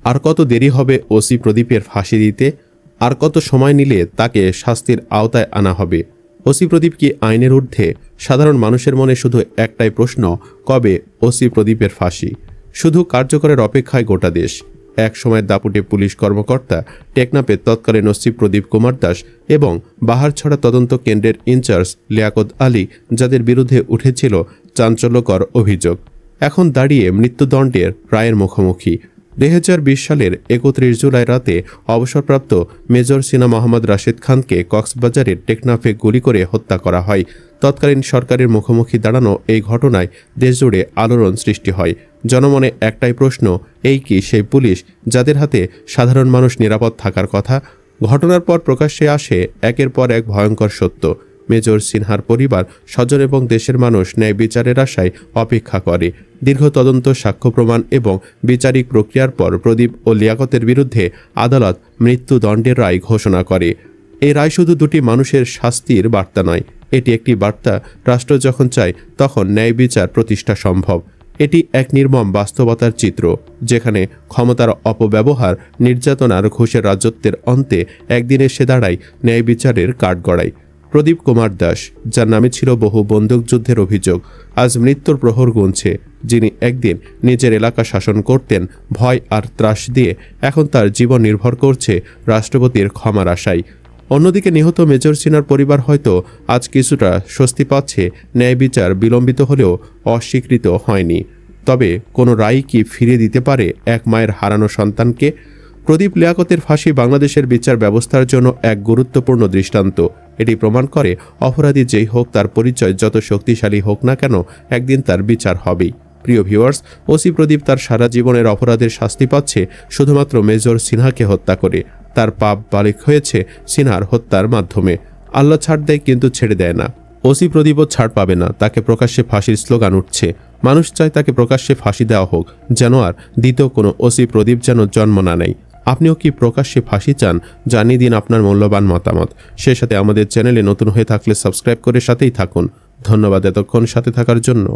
আর কত দেরি হবে ওসি প্রদীপের ফাঁসি দিতে? আর কত সময় নিলে তাকে শাস্তির আওতায় আনা হবে? ওসি প্রদীপ কি আইনের ঊর্ধ্বে? সাধারণ মানুষের মনে শুধু একটাই প্রশ্ন, কবে ওসি প্রদীপের ফাঁসি? শুধু কার্যকরের অপেক্ষায় গোটা দেশ। এক সময়ের দাপুটে পুলিশ কর্মকর্তা, টেকনাফের তৎকালীন ওসি প্রদীপ কুমার দাস এবং বাহারছড়া তদন্ত কেন্দ্রের ইনচার্জ লিয়াকত আলী, যাদের বিরুদ্ধে উঠেছিল চাঞ্চল্যকর অভিযোগ, এখন দাঁড়িয়ে মৃত্যুদণ্ডের রায়ের মুখোমুখি। 2020 সালের 31 জুলাই রাতে অবসরপ্রাপ্ত মেজর সিনা মোহাম্মদ রাশেদ খানকে কক্সবাজারের টেকনাফে গুলি করে হত্যা করা হয়। তৎকালীন সরকারের মুখোমুখি দাঁড়ানো এই ঘটনায় দেশজুড়ে আলোড়ন সৃষ্টি হয়। জনমনে একটাই প্রশ্ন, এই কি সেই পুলিশ যাদের হাতে সাধারণ মানুষ নিরাপদ থাকার কথা? ঘটনার পর প্রকাশ্যে আসে একের পর এক ভয়ঙ্কর সত্য। মেজর সিনহার পরিবার, স্বজন এবং দেশের মানুষ ন্যায় বিচারের আশায় অপেক্ষা করে। দীর্ঘ তদন্ত, সাক্ষ্য প্রমাণ এবং বিচারিক প্রক্রিয়ার পর প্রদীপ ও লিয়াকতের বিরুদ্ধে আদালত মৃত্যুদণ্ডের রায় ঘোষণা করে। এই রায় শুধু দুটি মানুষের শাস্তির বার্তা নয়, এটি একটি বার্তা, রাষ্ট্র যখন চায় তখন ন্যায় বিচার প্রতিষ্ঠা সম্ভব। এটি এক নির্মম বাস্তবতার চিত্র, যেখানে ক্ষমতার অপব্যবহার, নির্যাতন আর ঘুষের রাজত্বের অন্তে একদিন এসে দাঁড়ায় ন্যায় বিচারের কাঠগড়ায়। প্রদীপ কুমার দাস, যার নামে ছিল বহু বন্দুকযুদ্ধের অভিযোগ, আজ মৃত্যুর প্রহর গুনছে। যিনি একদিন নিজের এলাকা শাসন করতেন ভয় আর ত্রাস দিয়ে, এখন তার জীবন নির্ভর করছে রাষ্ট্রপতির ক্ষমার আশায়। অন্যদিকে নিহত মেজর সিনার পরিবার হয়তো আজ কিছুটা স্বস্তি পাচ্ছে, ন্যায় বিচার বিলম্বিত হলেও অস্বীকৃত হয়নি। তবে কোনো রায় কি ফিরিয়ে দিতে পারে এক মায়ের হারানো সন্তানকে? প্রদীপ লিয়াকতের ফাঁসি বাংলাদেশের বিচার ব্যবস্থার জন্য এক গুরুত্বপূর্ণ দৃষ্টান্ত। এটি প্রমাণ করে, অপরাধী যেই হোক, তার পরিচয় যত শক্তিশালী হোক না কেন, একদিন তার বিচার হবেই। প্রিয় ভিউয়ার্স, ওসি প্রদীপ তার সারা জীবনের অপরাধের শাস্তি পাচ্ছে শুধুমাত্র মেজর সিনহাকে হত্যা করে। তার পাপ বালিক হয়েছে সিনহার হত্যার মাধ্যমে। আল্লাহ ছাড় দেয় কিন্তু ছেড়ে দেয় না। ওসি প্রদীপও ছাড় পাবে না। তাকে প্রকাশ্যে ফাঁসির স্লোগান উঠছে। মানুষ চায় তাকে প্রকাশ্যে ফাঁসি দেওয়া হোক, যেন আর দ্বিতীয় কোনো ওসি প্রদীপ যেন জন্ম না নেয়। আপনিও কি প্রকাশ্যে ফাঁসি চান? জানিয়ে দিন আপনার মূল্যবান মতামত। সে সাথে আমাদের চ্যানেলে নতুন হয়ে থাকলে সাবস্ক্রাইব করে সাথেই থাকুন। ধন্যবাদ এতক্ষণ সাথে থাকার জন্য।